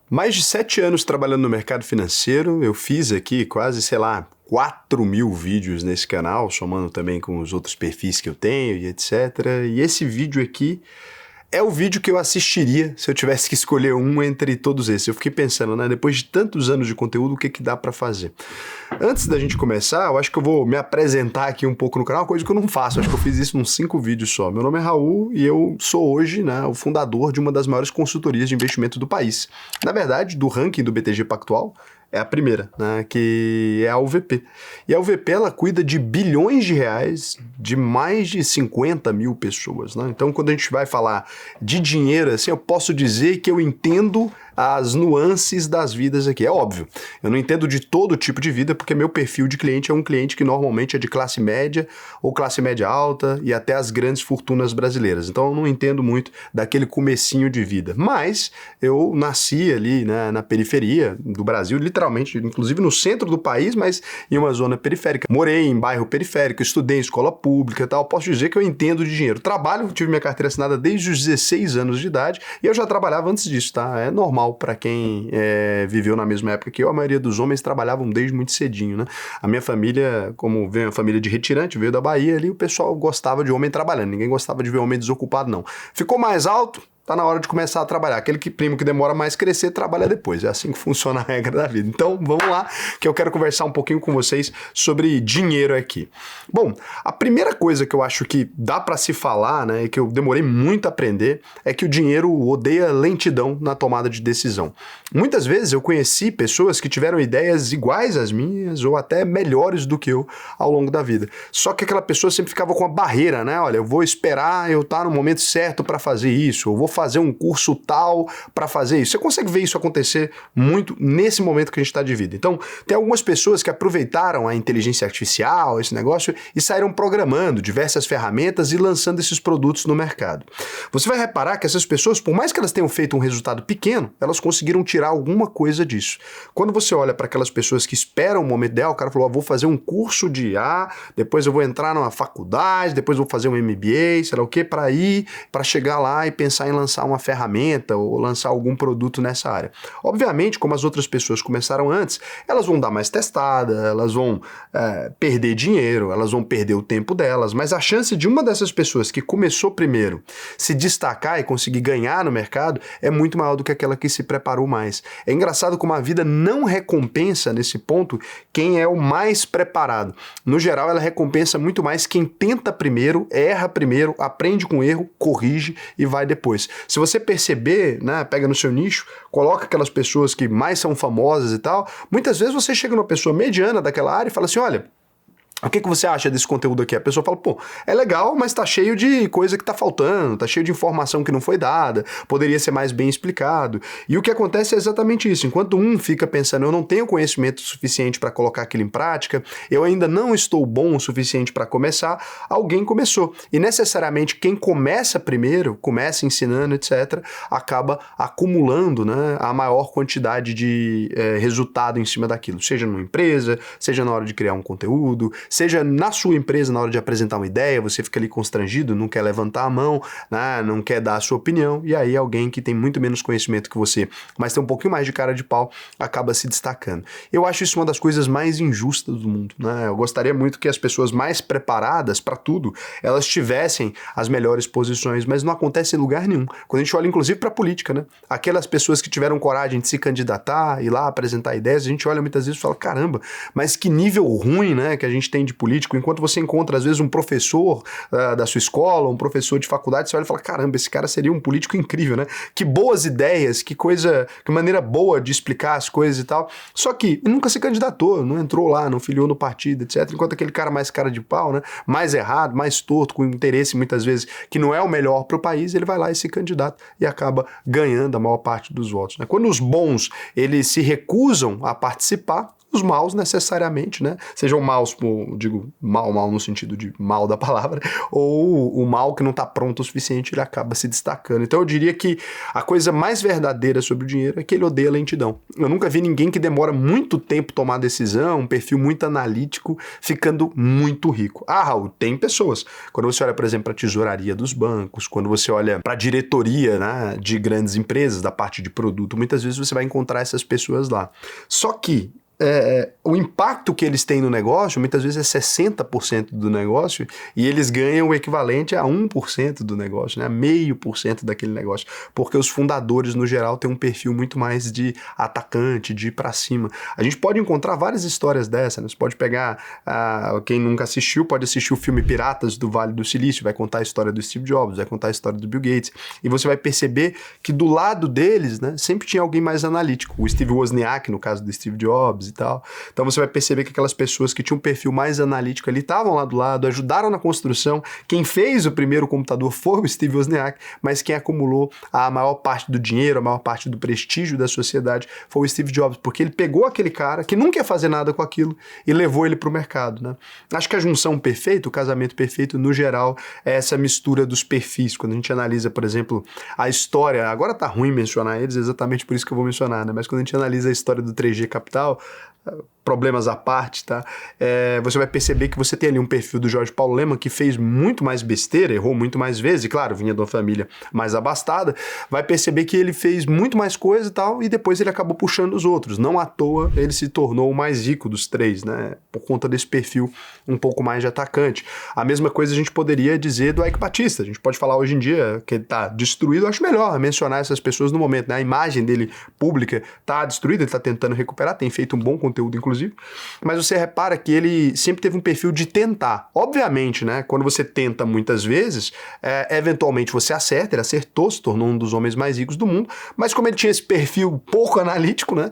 Mais de 7 anos trabalhando no mercado financeiro, eu fiz aqui quase, 4.000 vídeos nesse canal, somando também com os outros perfis que eu tenho e etc. E esse vídeo aqui é o vídeo que eu assistiria se eu tivesse que escolher um entre todos esses. Eu fiquei pensando, né, depois de tantos anos de conteúdo, o que dá pra fazer? Antes da gente começar, eu acho que eu vou me apresentar aqui um pouco no canal, coisa que eu não faço, acho que eu fiz isso uns 5 vídeos só. Meu nome é Raul e eu sou hoje, né, o fundador de uma das maiores consultorias de investimento do país. Na verdade, do ranking do BTG Pactual, é a primeira, né, que é a UVP. E a UVP, ela cuida de bilhões de reais de mais de 50 mil pessoas, né? Então, quando a gente vai falar de dinheiro, assim, eu posso dizer que eu entendo as nuances das vidas aqui. É óbvio, eu não entendo de todo tipo de vida, porque meu perfil de cliente é um cliente que normalmente é de classe média ou classe média alta e até as grandes fortunas brasileiras. Então eu não entendo muito daquele comecinho de vida. Mas eu nasci ali, né, na periferia do Brasil, literalmente, inclusive no centro do país, mas em uma zona periférica. Morei em bairro periférico, estudei em escola pública e tal. Posso dizer que eu entendo de dinheiro. Trabalho, tive minha carteira assinada desde os 16 anos de idade e eu já trabalhava antes disso, tá? É normal para quem viveu na mesma época que eu, a maioria dos homens trabalhavam desde muito cedinho, né? A minha família, como veio uma família de retirante, veio da Bahia ali, o pessoal gostava de homem trabalhando, ninguém gostava de ver homem desocupado, não. Ficou mais alto? Tá na hora de começar a trabalhar. Aquele primo que demora mais a crescer, trabalha depois. É assim que funciona a regra da vida. Então, vamos lá, que eu quero conversar um pouquinho com vocês sobre dinheiro aqui. Bom, a primeira coisa que eu acho que dá para se falar, né, e que eu demorei muito a aprender, é que o dinheiro odeia lentidão na tomada de decisão. Muitas vezes eu conheci pessoas que tiveram ideias iguais às minhas, ou até melhores do que eu, ao longo da vida. Só que aquela pessoa sempre ficava com a barreira, né? Olha, eu vou esperar eu estar no momento certo para fazer isso, eu vou fazer um curso tal para fazer isso. Você consegue ver isso acontecer muito nesse momento que a gente está de vida. Então, tem algumas pessoas que aproveitaram a inteligência artificial, esse negócio, e saíram programando diversas ferramentas e lançando esses produtos no mercado. Você vai reparar que essas pessoas, por mais que elas tenham feito um resultado pequeno, elas conseguiram tirar alguma coisa disso. Quando você olha para aquelas pessoas que esperam o momento ideal, o cara falou, vou fazer um curso de A, depois eu vou entrar numa faculdade, depois vou fazer um MBA, sei lá o que, para chegar lá e pensar em lançar uma ferramenta ou lançar algum produto nessa área. Obviamente, como as outras pessoas começaram antes, elas vão dar mais testada, elas vão perder dinheiro, elas vão perder o tempo delas, mas a chance de uma dessas pessoas que começou primeiro se destacar e conseguir ganhar no mercado é muito maior do que aquela que se preparou mais. É engraçado como a vida não recompensa nesse ponto quem é o mais preparado. No geral, ela recompensa muito mais quem tenta primeiro, erra primeiro, aprende com o erro, corrige e vai depois. Se você perceber, né, pega no seu nicho, coloca aquelas pessoas que mais são famosas e tal, muitas vezes você chega numa pessoa mediana daquela área e fala assim, olha, o que você acha desse conteúdo aqui? A pessoa fala, pô, é legal, mas tá cheio de coisa que tá faltando, tá cheio de informação que não foi dada, poderia ser mais bem explicado. E o que acontece é exatamente isso. Enquanto um fica pensando, eu não tenho conhecimento suficiente para colocar aquilo em prática, eu ainda não estou bom o suficiente para começar, alguém começou. E necessariamente quem começa primeiro, começa ensinando, etc., acaba acumulando, né, a maior quantidade de resultado em cima daquilo, seja numa empresa, seja na hora de criar um conteúdo, seja na sua empresa, na hora de apresentar uma ideia, você fica ali constrangido, não quer levantar a mão, né, não quer dar a sua opinião, e aí alguém que tem muito menos conhecimento que você, mas tem um pouquinho mais de cara de pau, acaba se destacando. Eu acho isso uma das coisas mais injustas do mundo, né? Eu gostaria muito que as pessoas mais preparadas para tudo, elas tivessem as melhores posições, mas não acontece em lugar nenhum. Quando a gente olha inclusive para a política, né? Aquelas pessoas que tiveram coragem de se candidatar, ir lá apresentar ideias, a gente olha muitas vezes e fala, caramba, mas que nível ruim, né, que a gente tem de político, enquanto você encontra às vezes um professor da sua escola, um professor de faculdade, você olha e fala, caramba, esse cara seria um político incrível, né? Que boas ideias, que maneira boa de explicar as coisas e tal. Só que ele nunca se candidatou, não entrou lá, não filiou no partido, etc. Enquanto aquele cara mais cara de pau, né, mais errado, mais torto, com interesse muitas vezes que não é o melhor para o país, ele vai lá e se candidata e acaba ganhando a maior parte dos votos, né? Quando os bons, eles se recusam a participar, os maus necessariamente, né? Sejam maus, digo, mal no sentido de mal da palavra, ou o mal que não está pronto o suficiente, ele acaba se destacando. Então eu diria que a coisa mais verdadeira sobre o dinheiro é que ele odeia lentidão. Eu nunca vi ninguém que demora muito tempo tomar decisão, um perfil muito analítico, ficando muito rico. Ah, Raul, tem pessoas. Quando você olha, por exemplo, para a tesouraria dos bancos, quando você olha para a diretoria, né, de grandes empresas, da parte de produto, muitas vezes você vai encontrar essas pessoas lá. Só que o impacto que eles têm no negócio, muitas vezes é 60% do negócio, e eles ganham o equivalente a 1% do negócio, né? 0,5% daquele negócio, porque os fundadores, no geral, têm um perfil muito mais de atacante, de ir pra cima. A gente pode encontrar várias histórias dessa, né? Você pode pegar, quem nunca assistiu, pode assistir o filme Piratas do Vale do Silício, vai contar a história do Steve Jobs, vai contar a história do Bill Gates, e você vai perceber que do lado deles, né, sempre tinha alguém mais analítico. O Steve Wozniak, no caso do Steve Jobs, e tal. Então você vai perceber que aquelas pessoas que tinham um perfil mais analítico ali estavam lá do lado, ajudaram na construção. Quem fez o primeiro computador foi o Steve Wozniak, mas quem acumulou a maior parte do dinheiro, a maior parte do prestígio da sociedade foi o Steve Jobs, porque ele pegou aquele cara que não quer fazer nada com aquilo e levou ele para o mercado, né? Acho que a junção perfeita, o casamento perfeito, no geral, é essa mistura dos perfis. Quando a gente analisa, por exemplo, a história, agora tá ruim mencionar eles, exatamente por isso que eu vou mencionar, né? Mas quando a gente analisa a história do 3G Capital, problemas à parte, tá? Você vai perceber que você tem ali um perfil do Jorge Paulo Lemann que fez muito mais besteira, errou muito mais vezes, e claro, vinha de uma família mais abastada, vai perceber que ele fez muito mais coisa e tal, e depois ele acabou puxando os outros. Não à toa ele se tornou o mais rico dos três, né? Por conta desse perfil um pouco mais de atacante. A mesma coisa a gente poderia dizer do Eike Batista. A gente pode falar hoje em dia que ele tá destruído, eu acho melhor mencionar essas pessoas no momento, né? A imagem dele pública tá destruída, ele tá tentando recuperar, tem feito um bom conteúdo, inclusive, mas você repara que ele sempre teve um perfil de tentar. Obviamente, né, quando você tenta muitas vezes, eventualmente você acerta, ele acertou, se tornou um dos homens mais ricos do mundo, mas como ele tinha esse perfil pouco analítico, né,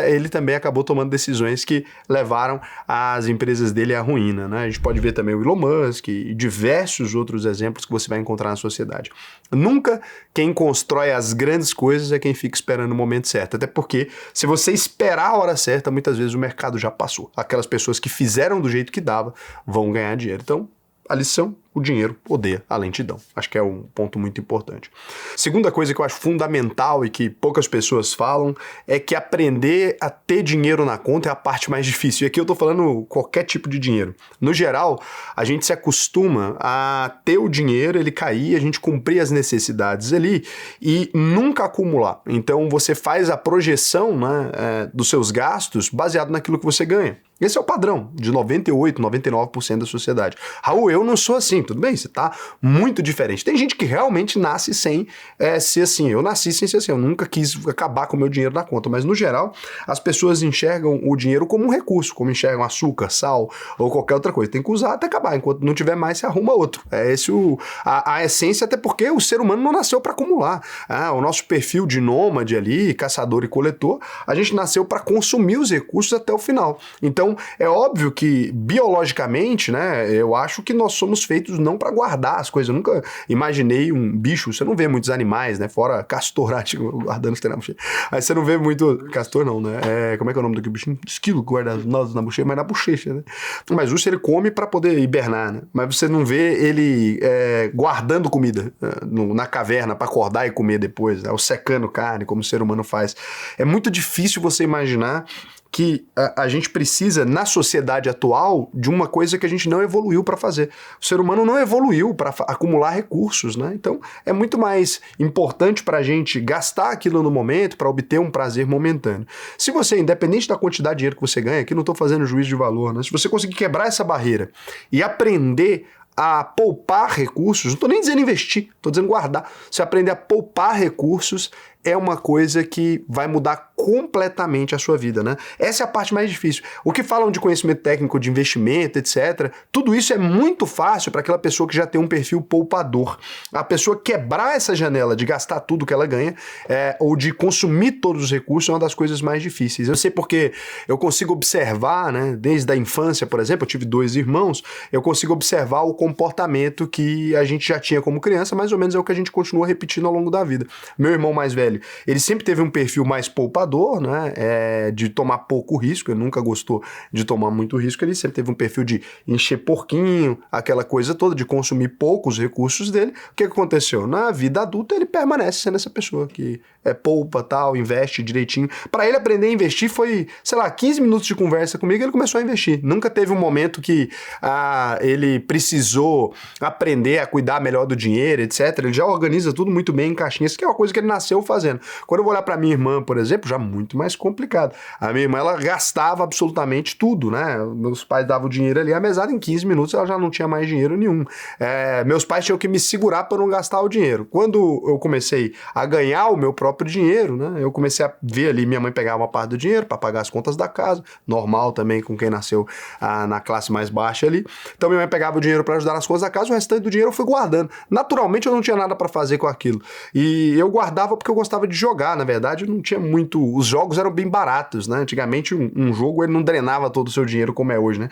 ele também acabou tomando decisões que levaram as empresas dele à ruína, né? A gente pode ver também o Elon Musk e diversos outros exemplos que você vai encontrar na sociedade. Nunca quem constrói as grandes coisas é quem fica esperando o momento certo, até porque se você esperar a hora certa, muitas vezes o mercado já passou. Aquelas pessoas que fizeram do jeito que dava vão ganhar dinheiro. Então, a lição: o dinheiro odeia a lentidão. Acho que é um ponto muito importante. Segunda coisa que eu acho fundamental e que poucas pessoas falam é que aprender a ter dinheiro na conta é a parte mais difícil. E aqui eu tô falando qualquer tipo de dinheiro. No geral, a gente se acostuma a ter o dinheiro, ele cair, a gente cumprir as necessidades ali e nunca acumular. Então você faz a projeção, né, dos seus gastos baseado naquilo que você ganha. Esse é o padrão de 98%, 99% da sociedade. Raul, eu não sou assim. Tudo bem, você tá muito diferente. Tem gente que realmente nasce sem ser assim. Eu nasci sem ser assim. Eu nunca quis acabar com o meu dinheiro na conta. Mas, no geral, as pessoas enxergam o dinheiro como um recurso, como enxergam açúcar, sal ou qualquer outra coisa. Tem que usar até acabar. Enquanto não tiver mais, você arruma outro. É esse a essência, até porque o ser humano não nasceu para acumular. O nosso perfil de nômade ali, caçador e coletor, a gente nasceu para consumir os recursos até o final. Então, é óbvio que, biologicamente, né, eu acho que nós somos feitos não para guardar as coisas. Eu nunca imaginei um bicho, você não vê muitos animais, né, fora castor, guardando os na bochecha. Aí você não vê muito, castor não, né, como é que é o nome daquele bichinho? Esquilo que guarda as nozes na bochecha, mas na bochecha, né. Mas o urso ele come para poder hibernar, né, mas você não vê ele guardando comida na caverna para acordar e comer depois, né, ou secando carne, como o ser humano faz. É muito difícil você imaginar que a gente precisa, na sociedade atual, de uma coisa que a gente não evoluiu para fazer. O ser humano não evoluiu para acumular recursos, né? Então, é muito mais importante para a gente gastar aquilo no momento para obter um prazer momentâneo. Se você, independente da quantidade de dinheiro que você ganha, aqui não estou fazendo juízo de valor, né? Se você conseguir quebrar essa barreira e aprender a poupar recursos, não estou nem dizendo investir, estou dizendo guardar. Se aprender a poupar recursos, é uma coisa que vai mudar completamente a sua vida, né? Essa é a parte mais difícil. O que falam de conhecimento técnico, de investimento, etc., tudo isso é muito fácil para aquela pessoa que já tem um perfil poupador. A pessoa quebrar essa janela de gastar tudo que ela ganha ou de consumir todos os recursos é uma das coisas mais difíceis. Eu sei porque eu consigo observar, né, desde a infância, por exemplo, eu tive 2 irmãos, eu consigo observar o comportamento que a gente já tinha como criança, mais ou menos é o que a gente continua repetindo ao longo da vida. Meu irmão mais velho, velho, ele sempre teve um perfil mais poupador, né, de tomar pouco risco, ele nunca gostou de tomar muito risco, ele sempre teve um perfil de encher porquinho, aquela coisa toda, de consumir poucos recursos dele. O que aconteceu? Na vida adulta ele permanece sendo essa pessoa que poupa, tal, investe direitinho. Para ele aprender a investir foi, sei lá, 15 minutos de conversa comigo, ele começou a investir. Nunca teve um momento que ele precisou aprender a cuidar melhor do dinheiro, etc. Ele já organiza tudo muito bem em caixinhas, que é uma coisa que ele nasceu fazendo. Quando eu vou olhar para minha irmã, por exemplo, já muito mais complicado. A minha irmã, ela gastava absolutamente tudo, né? Meus pais davam o dinheiro ali, a mesada em 15 minutos ela já não tinha mais dinheiro nenhum. Meus pais tinham que me segurar para não gastar o dinheiro. Quando eu comecei a ganhar o meu próprio dinheiro, né? Eu comecei a ver ali, minha mãe pegava uma parte do dinheiro para pagar as contas da casa, normal também com quem nasceu na classe mais baixa ali. Então minha mãe pegava o dinheiro para ajudar nas contas da casa, o restante do dinheiro eu fui guardando. Naturalmente eu não tinha nada para fazer com aquilo. E eu guardava porque eu gostava de jogar, na verdade, não tinha muito... Os jogos eram bem baratos, né? Antigamente um jogo ele não drenava todo o seu dinheiro como é hoje, né?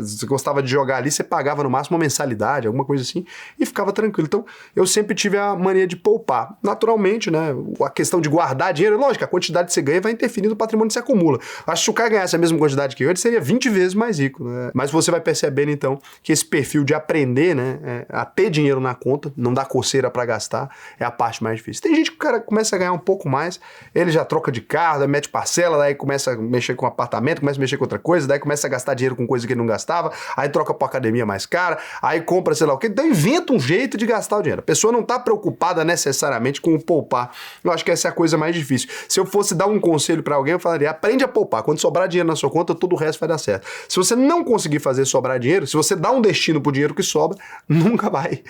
Você gostava de jogar ali, você pagava no máximo uma mensalidade, alguma coisa assim, e ficava tranquilo. Então eu sempre tive a mania de poupar. Naturalmente, né? A questão de guardar dinheiro, lógico, a quantidade que você ganha vai interferir no patrimônio que você acumula. Acho que se o cara ganhasse a mesma quantidade que eu, ele seria 20 vezes mais rico, né? Mas você vai percebendo, então, que esse perfil de aprender, né, a ter dinheiro na conta, não dar coceira para gastar, é a parte mais difícil. Tem gente que o cara começa a ganhar um pouco mais, ele já troca de carro, daí mete parcela, daí começa a mexer com apartamento, começa a mexer com outra coisa, daí começa a gastar dinheiro com coisa que ele não gastava, aí troca pra academia mais cara, aí compra sei lá o quê, então inventa um jeito de gastar o dinheiro. A pessoa não tá preocupada necessariamente com o poupar. Eu acho que essa é a coisa mais difícil. Se eu fosse dar um conselho para alguém, eu falaria, aprende a poupar. Quando sobrar dinheiro na sua conta, todo o resto vai dar certo. Se você não conseguir fazer sobrar dinheiro, se você dá um destino pro dinheiro que sobra, nunca vai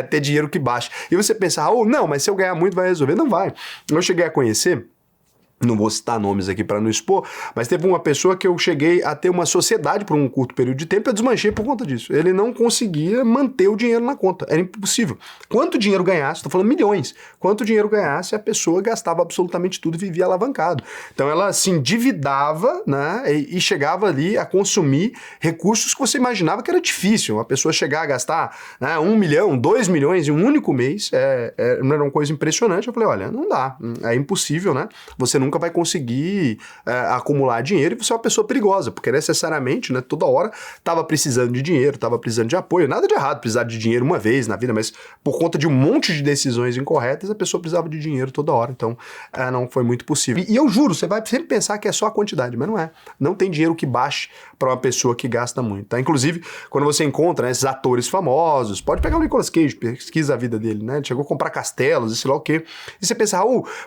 ter dinheiro que baixa. E você pensa, não, mas se eu ganhar muito vai resolver. Não vai. Eu cheguei a conhecer, não vou citar nomes aqui para não expor, mas teve uma pessoa que eu cheguei a ter uma sociedade por um curto período de tempo e eu desmanchei por conta disso. Ele não conseguia manter o dinheiro na conta, era impossível. Quanto dinheiro ganhasse, estou falando milhões, quanto dinheiro ganhasse, a pessoa gastava absolutamente tudo e vivia alavancado. Então ela se endividava, né, e chegava ali a consumir recursos que você imaginava que era difícil. Uma pessoa chegar a gastar, né, 1 milhão, 2 milhões em um único mês, era uma coisa impressionante. Eu falei, olha, não dá, é impossível, né? Você nunca vai conseguir acumular dinheiro e você é uma pessoa perigosa, porque necessariamente, né, toda hora estava precisando de dinheiro, estava precisando de apoio. Nada de errado precisar de dinheiro uma vez na vida, mas por conta de um monte de decisões incorretas, a pessoa precisava de dinheiro toda hora. Então, não foi muito possível. E eu juro, você vai sempre pensar que é só a quantidade, mas não é. Não tem dinheiro que baixe para uma pessoa que gasta muito, tá? Inclusive, quando você encontra, né, esses atores famosos, pode pegar o Nicolas Cage, pesquisa a vida dele, né? Ele chegou a comprar castelos e sei lá o quê. E você pensa,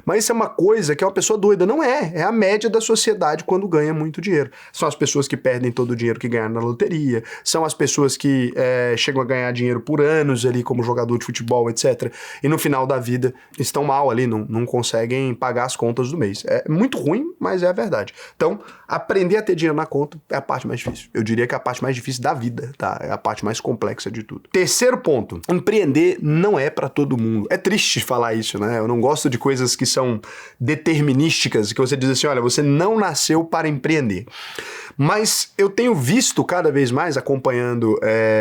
mas isso é uma coisa que é uma pessoa doida. Não é a média da sociedade quando ganha muito dinheiro. São as pessoas que perdem todo o dinheiro que ganharam na loteria, são as pessoas que chegam a ganhar dinheiro por anos ali como jogador de futebol, etc. E no final da vida estão mal ali, não conseguem pagar as contas do mês. É muito ruim, mas é a verdade. Então, aprender a ter dinheiro na conta é a parte mais difícil. Eu diria que é a parte mais difícil da vida, tá? É a parte mais complexa de tudo. Terceiro ponto, empreender não é pra todo mundo. É triste falar isso, né? Eu não gosto de coisas que são deterministas, que você diz assim, olha, você não nasceu para empreender. Mas eu tenho visto cada vez mais, acompanhando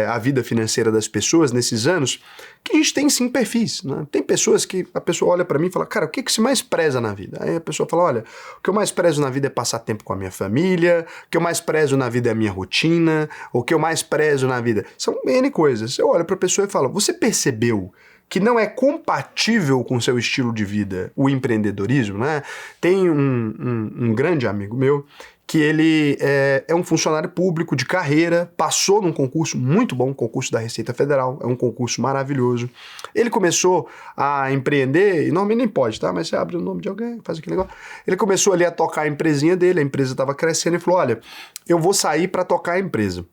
a vida financeira das pessoas nesses anos, que a gente tem sim perfis, né? Tem pessoas que a pessoa olha para mim e fala, cara, o que se mais preza na vida? Aí a pessoa fala, olha, o que eu mais prezo na vida é passar tempo com a minha família, o que eu mais prezo na vida é a minha rotina, o que eu mais prezo na vida são N coisas. Eu olho para a pessoa e falo, você percebeu que não é compatível com o seu estilo de vida o empreendedorismo, né? Tem um grande amigo meu que ele é um funcionário público de carreira, passou num concurso muito bom, concurso da Receita Federal, é um concurso maravilhoso. Ele começou a empreender, e normalmente nem pode, tá? Mas você abre o nome de alguém, faz aquele negócio. Ele começou ali a tocar a empresinha dele, a empresa estava crescendo e falou, olha, eu vou sair para tocar a empresa.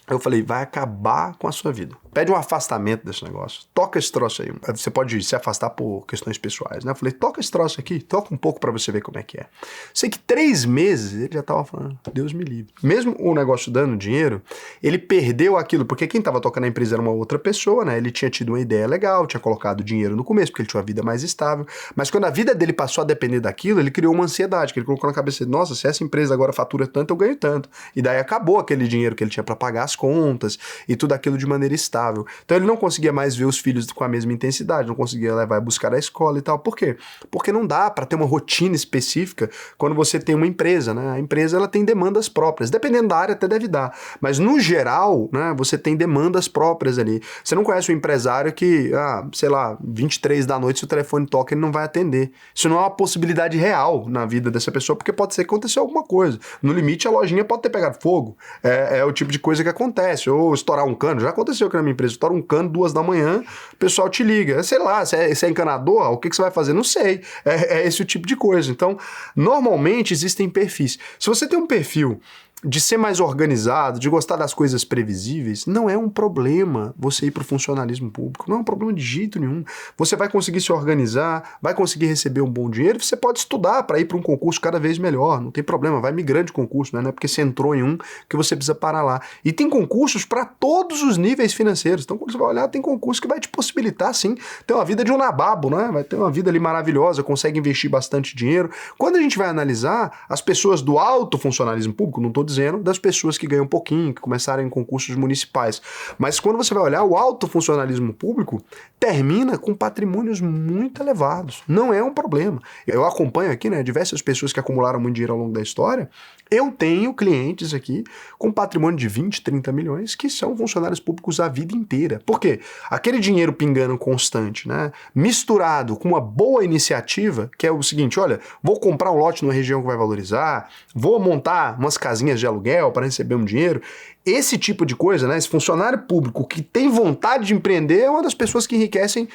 Eu falei, vai acabar com a sua vida. Pede um afastamento desse negócio. Toca esse troço aí. Você pode se afastar por questões pessoais, né? Eu falei, toca esse troço aqui, toca um pouco pra você ver como é que é. Sei que 3 meses ele já tava falando, Deus me livre. Mesmo o negócio dando dinheiro, ele perdeu aquilo, porque quem tava tocando a empresa era uma outra pessoa, né? Ele tinha tido uma ideia legal, tinha colocado dinheiro no começo, porque ele tinha uma vida mais estável. Mas quando a vida dele passou a depender daquilo, ele criou uma ansiedade, que ele colocou na cabeça dele, nossa, se essa empresa agora fatura tanto, eu ganho tanto. E daí acabou aquele dinheiro que ele tinha pra pagar as contas e tudo aquilo de maneira estável. insuportável. Então ele não conseguia mais ver os filhos com a mesma intensidade, não conseguia levar e buscar a escola e tal. Por quê? Porque não dá para ter uma rotina específica quando você tem uma empresa, né? A empresa ela tem demandas próprias, dependendo da área até deve dar, mas no geral, né, você tem demandas próprias ali. Você não conhece um empresário que, sei lá, 23 da noite, se o telefone toca, ele não vai atender. Isso não é uma possibilidade real na vida dessa pessoa, porque pode ser que aconteceu alguma coisa. No limite, a lojinha pode ter pegado fogo. É o tipo de coisa que acontece. Ou estourar um cano. Já aconteceu aqui na minha empresa. Estoura um cano 2 da manhã, o pessoal te liga. Sei lá, se é encanador, o que você vai fazer? Não sei. É esse o tipo de coisa. Então, normalmente existem perfis. Se você tem um perfil de ser mais organizado, de gostar das coisas previsíveis, não é um problema você ir para o funcionalismo público, não é um problema de jeito nenhum. Você vai conseguir se organizar, vai conseguir receber um bom dinheiro, você pode estudar para ir para um concurso cada vez melhor, não tem problema, vai migrando de concurso, né? Não é porque você entrou em um que você precisa parar lá. E tem concursos para todos os níveis financeiros, então quando você vai olhar, tem concurso que vai te possibilitar, sim, ter uma vida de um nababo, né? Vai ter uma vida ali maravilhosa, consegue investir bastante dinheiro. Quando a gente vai analisar as pessoas do alto funcionalismo público, não estou dizendo das pessoas que ganham um pouquinho, que começaram em concursos municipais. Mas quando você vai olhar, o alto funcionalismo público termina com patrimônios muito elevados. Não é um problema. Eu acompanho aqui, né, diversas pessoas que acumularam muito dinheiro ao longo da história. Eu tenho clientes aqui com patrimônio de 20, 30 milhões que são funcionários públicos a vida inteira. Por quê? Aquele dinheiro pingando constante, né, misturado com uma boa iniciativa, que é o seguinte, olha, vou comprar um lote numa região que vai valorizar, vou montar umas casinhas de aluguel para receber um dinheiro. Esse tipo de coisa, né, esse funcionário público que tem vontade de empreender é uma das pessoas que enriquecem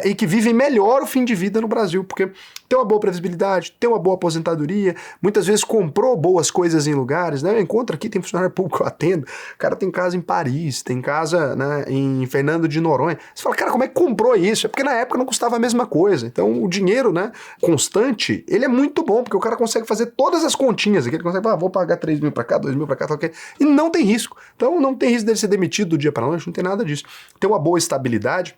e que vivem melhor o fim de vida no Brasil, porque tem uma boa previsibilidade, tem uma boa aposentadoria, muitas vezes comprou boas coisas em lugares, né? Eu encontro aqui, tem funcionário público que eu atendo, o cara tem casa em Paris, tem casa, né, em Fernando de Noronha. Você fala, cara, como é que comprou isso? É porque na época não custava a mesma coisa. Então o dinheiro, né, constante, ele é muito bom, porque o cara consegue fazer todas as continhas aqui, ele consegue falar, vou pagar 3 mil para cá, 2 mil para cá, tal, e não tem risco. Então não tem risco dele ser demitido do dia para a noite, não tem nada disso. Tem uma boa estabilidade.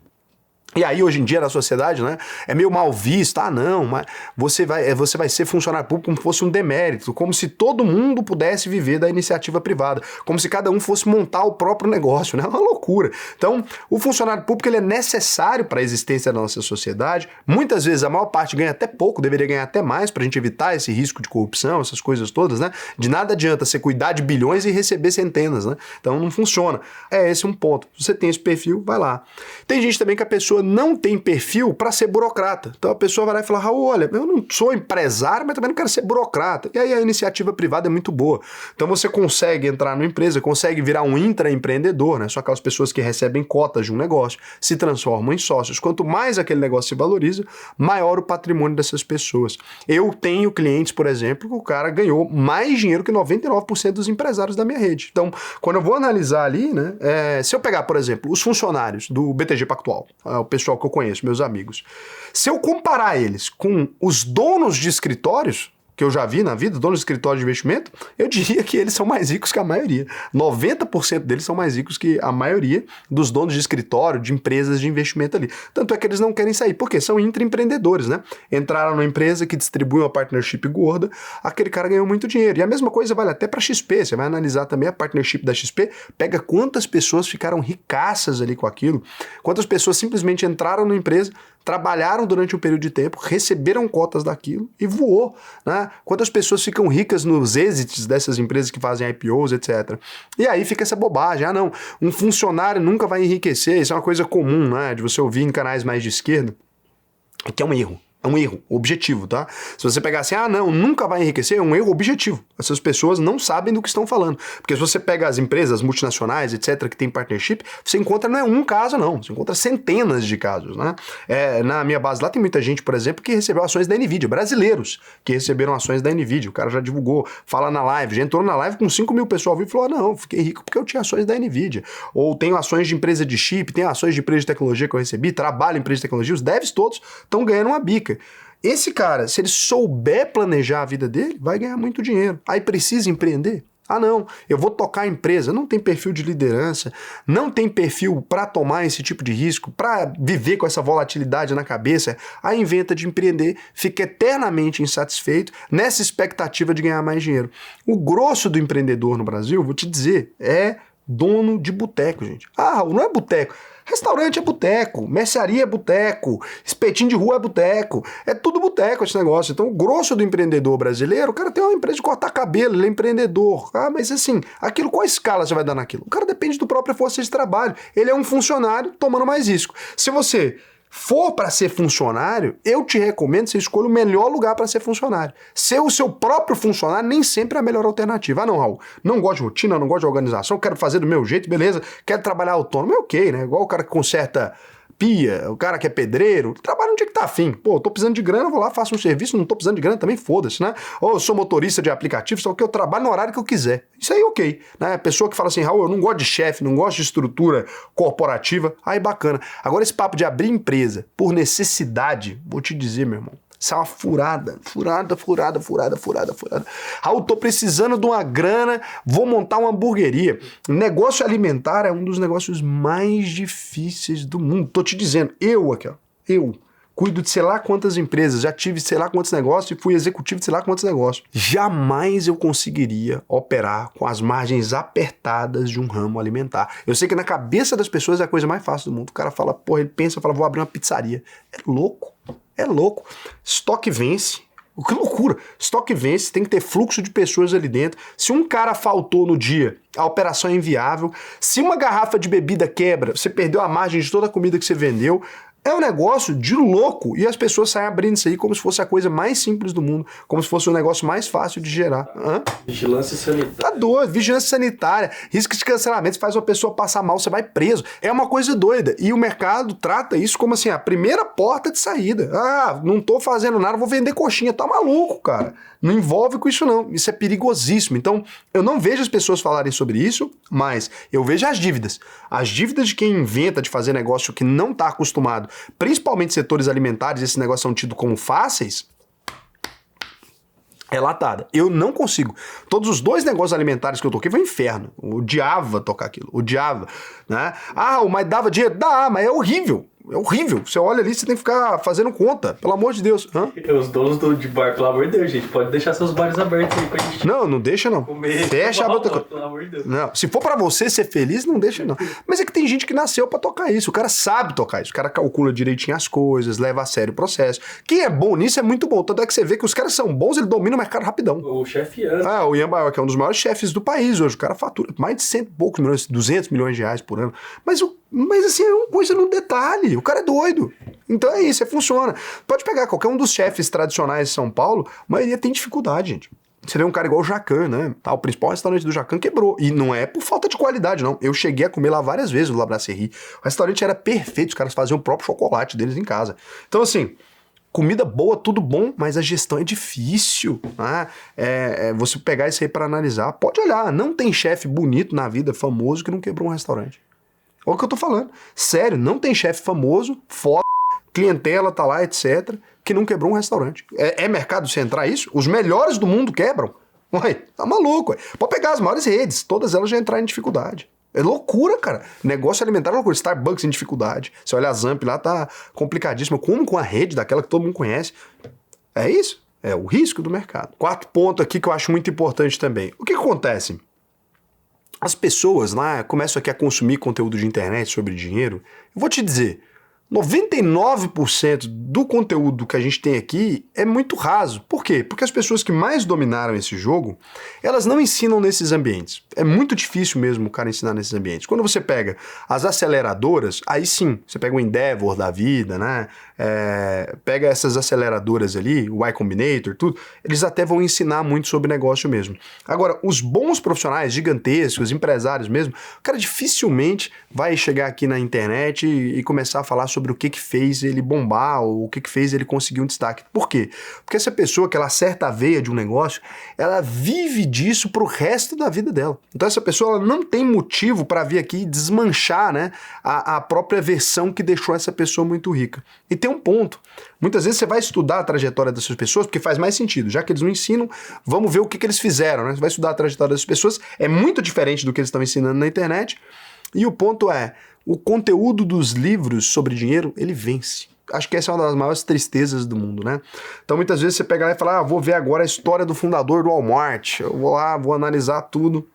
E aí, hoje em dia, na sociedade, né, é meio mal visto, não, mas você vai ser funcionário público como se fosse um demérito, como se todo mundo pudesse viver da iniciativa privada, como se cada um fosse montar o próprio negócio, né, é uma loucura. Então, o funcionário público ele é necessário para a existência da nossa sociedade, muitas vezes a maior parte ganha até pouco, deveria ganhar até mais para a gente evitar esse risco de corrupção, essas coisas todas, né, de nada adianta você cuidar de bilhões e receber centenas, né, então não funciona. É esse um ponto, se você tem esse perfil, vai lá. Tem gente também que a pessoa não tem perfil para ser burocrata. Então a pessoa vai lá e fala, Raul, olha, eu não sou empresário, mas também não quero ser burocrata. E aí a iniciativa privada é muito boa. Então você consegue entrar numa empresa, consegue virar um intraempreendedor, né? São aquelas pessoas que recebem cotas de um negócio, se transformam em sócios. Quanto mais aquele negócio se valoriza, maior o patrimônio dessas pessoas. Eu tenho clientes, por exemplo, que o cara ganhou mais dinheiro que 99% dos empresários da minha rede. Então, quando eu vou analisar ali, né, se eu pegar, por exemplo, os funcionários do BTG Pactual, o pessoal que eu conheço, meus amigos. Se eu comparar eles com os donos de escritórios, que eu já vi na vida, donos de escritório de investimento, eu diria que eles são mais ricos que a maioria. 90% deles são mais ricos que a maioria dos donos de escritório, de empresas de investimento ali. Tanto é que eles não querem sair, porque são intraempreendedores, né? Entraram numa empresa que distribui uma partnership gorda, aquele cara ganhou muito dinheiro. E a mesma coisa vale até para a XP, você vai analisar também a partnership da XP, pega quantas pessoas ficaram ricaças ali com aquilo, quantas pessoas simplesmente entraram na empresa, trabalharam durante um período de tempo, receberam cotas daquilo e voou, né? Quantas pessoas ficam ricas nos exits dessas empresas que fazem IPOs, etc. E aí fica essa bobagem, não, um funcionário nunca vai enriquecer, isso é uma coisa comum, né, de você ouvir em canais mais de esquerda, que é um erro. É um erro objetivo, tá? Se você pegar assim, não, nunca vai enriquecer, é um erro objetivo. Essas pessoas não sabem do que estão falando. Porque se você pega as empresas multinacionais, etc., que tem partnership, você encontra, não é um caso, não. Você encontra centenas de casos, né? Na minha base lá tem muita gente, por exemplo, que recebeu ações da NVIDIA, brasileiros que receberam ações da NVIDIA. O cara já divulgou, fala na live, já entrou na live com 5 mil pessoal viu e falou, não, fiquei rico porque eu tinha ações da NVIDIA. Ou tenho ações de empresa de chip, tenho ações de empresa de tecnologia que eu recebi, trabalho em empresa de tecnologia, os devs todos estão ganhando uma bica. Esse cara, se ele souber planejar a vida dele, vai ganhar muito dinheiro. Aí precisa empreender? Não, eu vou tocar a empresa, não tem perfil de liderança, não tem perfil para tomar esse tipo de risco, para viver com essa volatilidade na cabeça, aí inventa de empreender, fica eternamente insatisfeito nessa expectativa de ganhar mais dinheiro. O grosso do empreendedor no Brasil, vou te dizer, é dono de boteco, gente. Ah, Raul, não é boteco. Restaurante é boteco, mercearia é boteco, espetinho de rua é boteco, é tudo boteco esse negócio. Então o grosso do empreendedor brasileiro, o cara tem uma empresa de cortar cabelo, ele é empreendedor. Ah, mas assim, aquilo, qual escala você vai dar naquilo? O cara depende do próprio força de trabalho, ele é um funcionário tomando mais risco. Se você for para ser funcionário, eu te recomendo que você escolha o melhor lugar para ser funcionário. Ser o seu próprio funcionário nem sempre é a melhor alternativa. Ah não, Raul, não gosto de rotina, não gosto de organização, quero fazer do meu jeito, beleza, quero trabalhar autônomo, é ok, né? Igual o cara que conserta pia, o cara que é pedreiro, trabalha onde é que tá afim. Pô, tô precisando de grana, eu vou lá, faço um serviço, não tô precisando de grana, também foda-se, né? Ou eu sou motorista de aplicativo, só que eu trabalho no horário que eu quiser. Isso aí ok, né? A pessoa que fala assim, Raul, eu não gosto de chefe, não gosto de estrutura corporativa, aí bacana. Agora esse papo de abrir empresa por necessidade, vou te dizer, meu irmão, isso é uma furada. Raul, tô precisando de uma grana, vou montar uma hamburgueria. Negócio alimentar é um dos negócios mais difíceis do mundo. Tô te dizendo, eu cuido de sei lá quantas empresas, já tive sei lá quantos negócios e fui executivo de sei lá quantos negócios. Jamais eu conseguiria operar com as margens apertadas de um ramo alimentar. Eu sei que na cabeça das pessoas é a coisa mais fácil do mundo. O cara fala, porra, ele pensa, fala, vou abrir uma pizzaria. É louco. É louco. Estoque vence. Que loucura. Estoque vence, tem que ter fluxo de pessoas ali dentro. Se um cara faltou no dia, a operação é inviável. Se uma garrafa de bebida quebra, você perdeu a margem de toda a comida que você vendeu. É um negócio de louco. E as pessoas saem abrindo isso aí como se fosse a coisa mais simples do mundo. Como se fosse o negócio mais fácil de gerar. Hã? Vigilância sanitária. Tá doido. Vigilância sanitária. Risco de cancelamento. Você faz uma pessoa passar mal, você vai preso. É uma coisa doida. E o mercado trata isso como assim, a primeira porta de saída. Ah, não tô fazendo nada, vou vender coxinha. Tá maluco, cara. Não envolve com isso não. Isso é perigosíssimo. Então, eu não vejo as pessoas falarem sobre isso, mas eu vejo as dívidas. As dívidas de quem inventa de fazer negócio que não tá acostumado, principalmente setores alimentares, esses negócios são tidos como fáceis, é latada. Eu não consigo. Todos os 2 negócios alimentares que eu toquei foi um inferno. Eu odiava tocar aquilo. Odiava. Né? Ah, mas dava dinheiro? Dá, mas é horrível. É horrível. Você olha ali, você tem que ficar fazendo conta. Pelo amor de Deus. Hã? Os donos de bar, pelo amor de Deus, gente, pode deixar seus bares abertos aí pra gente. Não deixa não. Comer, fecha a boca. Pelo amor de Deus. Não, se for pra você ser feliz, não deixa não. Mas é que tem gente que nasceu pra tocar isso. O cara sabe tocar isso. O cara calcula direitinho as coisas, leva a sério o processo. Quem é bom nisso é muito bom. Tanto é que você vê que os caras são bons, ele domina o mercado rapidão. O chefe Ian. Ah, o Ian Baiocchi, que é um dos maiores chefes do país hoje. O cara fatura mais de 100 e poucos milhões, 200 milhões de reais por ano. Mas assim, é uma coisa no detalhe. O cara é doido. Então é isso, funciona. Pode pegar qualquer um dos chefes tradicionais de São Paulo, a maioria tem dificuldade, gente. Você vê um cara igual o Jacan, né? O principal restaurante do Jacan quebrou. E não é por falta de qualidade, não. Eu cheguei a comer lá várias vezes no La Brasserie. O restaurante era perfeito, os caras faziam o próprio chocolate deles em casa. Então assim, comida boa, tudo bom, mas a gestão é difícil. Né? Você pegar isso aí para analisar. Pode olhar, não tem chefe bonito na vida, famoso, que não quebrou um restaurante. Olha o que eu tô falando. Sério, não tem chefe famoso, foda, clientela tá lá, etc., que não quebrou um restaurante. É mercado você entrar isso? Os melhores do mundo quebram? Ué, tá maluco, ué. Pode pegar as maiores redes, todas elas já entraram em dificuldade. É loucura, cara. Negócio alimentar é loucura. Starbucks em dificuldade. Você olha a Zamp lá, tá complicadíssimo. Como com a rede daquela que todo mundo conhece. É isso. É o risco do mercado. 4 pontos aqui que eu acho muito importante também. O que acontece? As pessoas lá começam aqui a consumir conteúdo de internet sobre dinheiro. Eu vou te dizer, 99% do conteúdo que a gente tem aqui é muito raso. Por quê? Porque as pessoas que mais dominaram esse jogo, elas não ensinam nesses ambientes. É muito difícil mesmo o cara ensinar nesses ambientes. Quando você pega as aceleradoras, aí sim, você pega o Endeavor da vida, né? Pega essas aceleradoras ali, o Y Combinator, tudo, eles até vão ensinar muito sobre negócio mesmo. Agora, os bons profissionais, gigantescos, empresários mesmo, o cara dificilmente vai chegar aqui na internet e começar a falar sobre o que fez ele bombar ou o que fez ele conseguir um destaque. Por quê? Porque essa pessoa que ela acerta a veia de um negócio, ela vive disso pro resto da vida dela. Então essa pessoa ela não tem motivo para vir aqui desmanchar, né, a própria versão que deixou essa pessoa muito rica. E tem um ponto. Muitas vezes você vai estudar a trajetória dessas pessoas porque faz mais sentido. Já que eles não ensinam, vamos ver o que eles fizeram, né? Você vai estudar a trajetória dessas pessoas, é muito diferente do que eles estão ensinando na internet. E o ponto é, o conteúdo dos livros sobre dinheiro, ele vence. Acho que essa é uma das maiores tristezas do mundo, né? Então muitas vezes você pega lá e fala, vou ver agora a história do fundador do Walmart, eu vou lá, vou analisar tudo.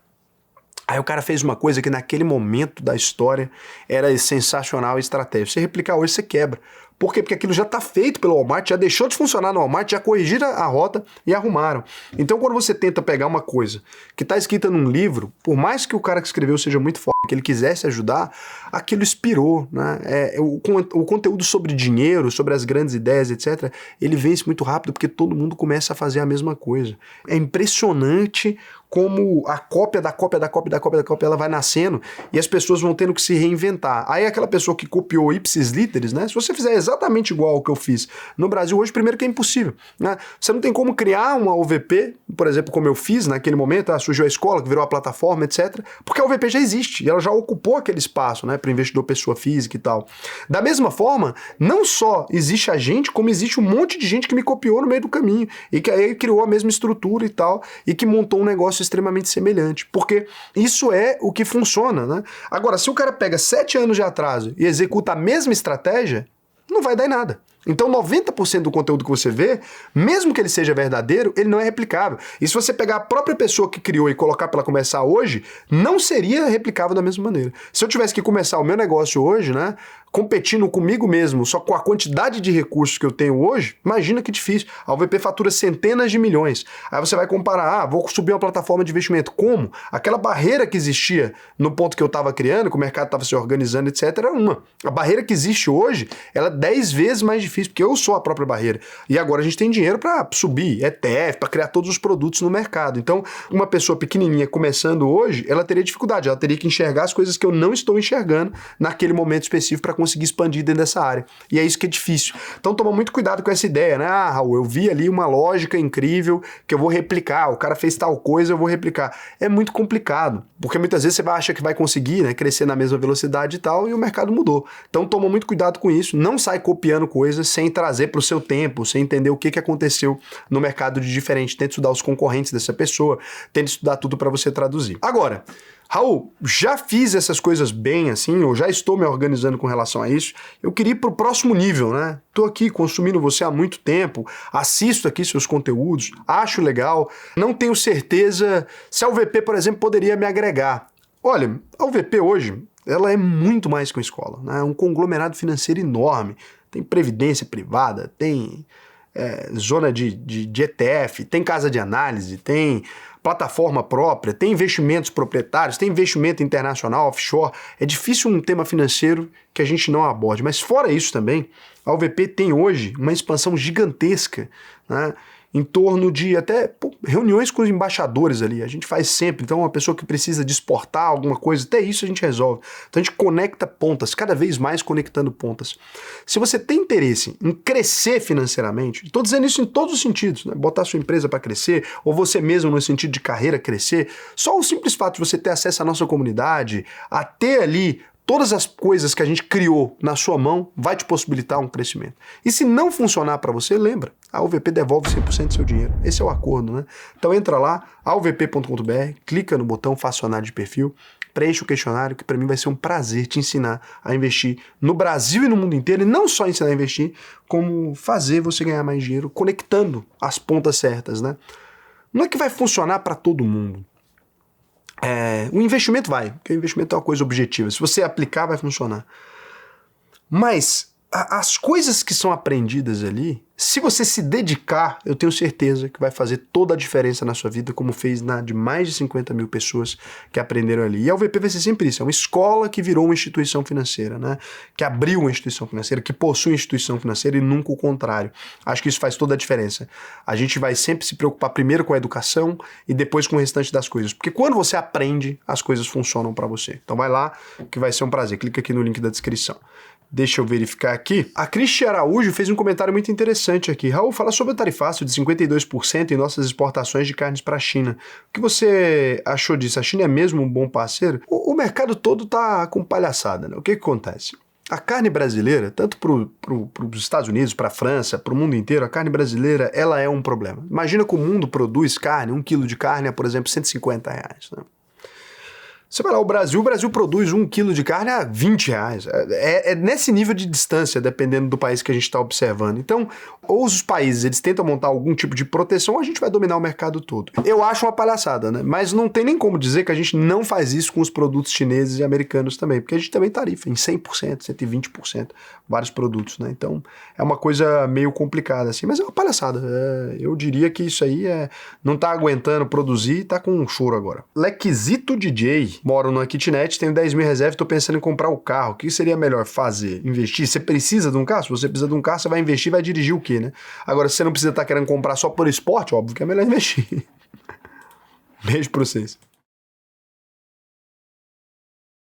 Aí o cara fez uma coisa que naquele momento da história era sensacional e estratégica. Você replicar hoje, você quebra. Por quê? Porque aquilo já está feito pelo Walmart, já deixou de funcionar no Walmart, já corrigiram a rota e arrumaram. Então quando você tenta pegar uma coisa que está escrita num livro, por mais que o cara que escreveu seja muito forte, que ele quisesse ajudar, aquilo expirou, né? O conteúdo sobre dinheiro, sobre as grandes ideias, etc., ele vence muito rápido porque todo mundo começa a fazer a mesma coisa. É impressionante como a cópia da cópia da cópia da cópia da cópia ela vai nascendo e as pessoas vão tendo que se reinventar. Aí aquela pessoa que copiou ipsis literis, né? Se você fizer exatamente igual ao que eu fiz no Brasil hoje, primeiro que é impossível, né? Você não tem como criar uma OVP, por exemplo, como eu fiz naquele momento, surgiu a escola, que virou a plataforma, etc., porque a OVP já existe e ela já ocupou aquele espaço, né, para o investidor pessoa física e tal. Da mesma forma, não só existe a gente, como existe um monte de gente que me copiou no meio do caminho e que aí criou a mesma estrutura e tal, e que montou um negócio extremamente semelhante, porque isso é o que funciona, né? Agora, se o cara pega 7 anos de atraso e executa a mesma estratégia, não vai dar em nada. Então 90% do conteúdo que você vê, mesmo que ele seja verdadeiro, ele não é replicável. E se você pegar a própria pessoa que criou e colocar para ela começar hoje, não seria replicável da mesma maneira. Se eu tivesse que começar o meu negócio hoje, né, competindo comigo mesmo, só com a quantidade de recursos que eu tenho hoje, imagina que difícil. A OVP fatura centenas de milhões. Aí você vai comparar, vou subir uma plataforma de investimento. Como? Aquela barreira que existia no ponto que eu estava criando, que o mercado estava se organizando, etc., era uma. A barreira que existe hoje, ela é 10 vezes mais difícil, porque eu sou a própria barreira. E agora a gente tem dinheiro para subir ETF, para criar todos os produtos no mercado. Então, uma pessoa pequenininha começando hoje, ela teria dificuldade, ela teria que enxergar as coisas que eu não estou enxergando naquele momento específico para conseguir expandir dentro dessa área. E é isso que é difícil. Então toma muito cuidado com essa ideia, né? Raul, eu vi ali uma lógica incrível que eu vou replicar, o cara fez tal coisa, eu vou replicar. É muito complicado, porque muitas vezes você vai achar que vai conseguir, né, crescer na mesma velocidade e tal, e o mercado mudou. Então toma muito cuidado com isso, não sai copiando coisas sem trazer para o seu tempo, sem entender o que aconteceu no mercado de diferente. Tenta estudar os concorrentes dessa pessoa, tenta estudar tudo para você traduzir. Agora, Raul, já fiz essas coisas bem assim, ou já estou me organizando com relação a isso, eu queria ir para o próximo nível, né? Estou aqui consumindo você há muito tempo, assisto aqui seus conteúdos, acho legal, não tenho certeza se a UVP, por exemplo, poderia me agregar. Olha, a UVP hoje, ela é muito mais que uma escola, né? É um conglomerado financeiro enorme, tem previdência privada, tem zona de ETF, tem casa de análise, tem plataforma própria, tem investimentos proprietários, tem investimento internacional, offshore. É difícil um tema financeiro que a gente não aborde. Mas fora isso também, a UVP tem hoje uma expansão gigantesca, né? Em torno de até reuniões com os embaixadores ali, a gente faz sempre. Então uma pessoa que precisa de exportar alguma coisa, até isso a gente resolve. Então a gente conecta pontas, cada vez mais conectando pontas. Se você tem interesse em crescer financeiramente, estou dizendo isso em todos os sentidos, né? Botar sua empresa para crescer, ou você mesmo no sentido de carreira crescer, só o simples fato de você ter acesso à nossa comunidade, a ter ali todas as coisas que a gente criou na sua mão, vai te possibilitar um crescimento. E se não funcionar para você, lembra, a UVP devolve 100% do seu dinheiro. Esse é o acordo, né? Então entra lá, auvp.com.br, clica no botão Faça análise de perfil, preencha o questionário, que para mim vai ser um prazer te ensinar a investir no Brasil e no mundo inteiro, e não só ensinar a investir, como fazer você ganhar mais dinheiro, conectando as pontas certas, né? Não é que vai funcionar para todo mundo. O investimento vai, porque o investimento é uma coisa objetiva. Se você aplicar, vai funcionar. Mas as coisas que são aprendidas ali, se você se dedicar, eu tenho certeza que vai fazer toda a diferença na sua vida, como fez na de mais de 50 mil pessoas que aprenderam ali. E a UVP vai ser sempre isso, é uma escola que virou uma instituição financeira, né? Que abriu uma instituição financeira, que possui uma instituição financeira e nunca o contrário. Acho que isso faz toda a diferença. A gente vai sempre se preocupar primeiro com a educação e depois com o restante das coisas. Porque quando você aprende, as coisas funcionam para você. Então vai lá, que vai ser um prazer. Clica aqui no link da descrição. Deixa eu verificar aqui. A Cristi Araújo fez um comentário muito interessante aqui. Raul, fala sobre o tarifaço de 52% em nossas exportações de carnes para a China. O que você achou disso? A China é mesmo um bom parceiro? O mercado todo tá com palhaçada, né? O que acontece? A carne brasileira, tanto para os Estados Unidos, para a França, para o mundo inteiro, a carne brasileira, ela é um problema. Imagina que o mundo produz carne, 1 quilo de carne é, por exemplo, R$150, né? Você vai lá, o Brasil produz 1 quilo de carne a R$20. É nesse nível de distância, dependendo do país que a gente está observando. Então, Ou os países, eles tentam montar algum tipo de proteção, ou a gente vai dominar o mercado todo. Eu acho uma palhaçada, né? Mas não tem nem como dizer que a gente não faz isso com os produtos chineses e americanos também, porque a gente também tarifa em 100%, 120%, vários produtos, né? Então, é uma coisa meio complicada, assim, mas é uma palhaçada. Eu diria que isso aí não tá aguentando produzir e tá com um choro agora. Lequisito DJ, moro numa kitnet, tenho 10 mil reserva e tô pensando em comprar o carro. O que seria melhor fazer? Investir? Você precisa de um carro? Se você precisa de um carro, você vai investir e vai dirigir o quê, né? Agora, se você não precisa estar querendo comprar só por esporte, óbvio que é melhor investir. Beijo pra vocês.